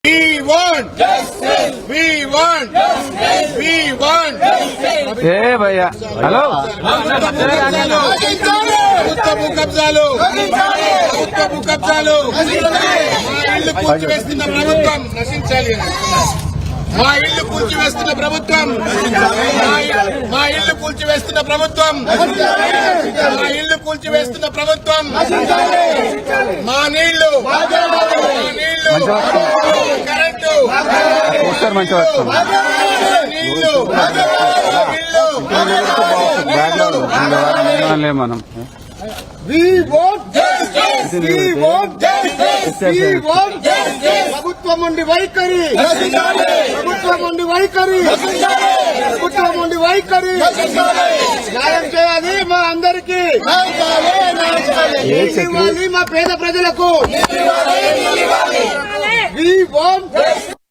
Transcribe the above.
We want justice. We want justice. We want justice. ఏ భయ్యా hello ప్రభుత్వపు కబ్జాలు మా ఇళ్లు కూల్చివేస్తున్న ప్రభుత్వం నశించాలి. మా ఇళ్లు కూల్చివేస్తున్న ప్రభుత్వం మా ఇళ్లు కూల్చివేస్తున్న ప్రభుత్వం మా ఇళ్లు కూల్చివేస్తున్న ప్రభుత్వం మా నీళ్లు కరెంటు మంచి నీళ్లు మనం We want justice. We want justice. We want justice. ప్రభుత్వం ఉండి వైఖరి ప్రభుత్వం ఉండి వైఖరి ప్రభుత్వం ఉండి వైఖరి న్యాయం చేయాలి మా అందరికీ ఇవ్వాలి మా పేద ప్రజలకు We want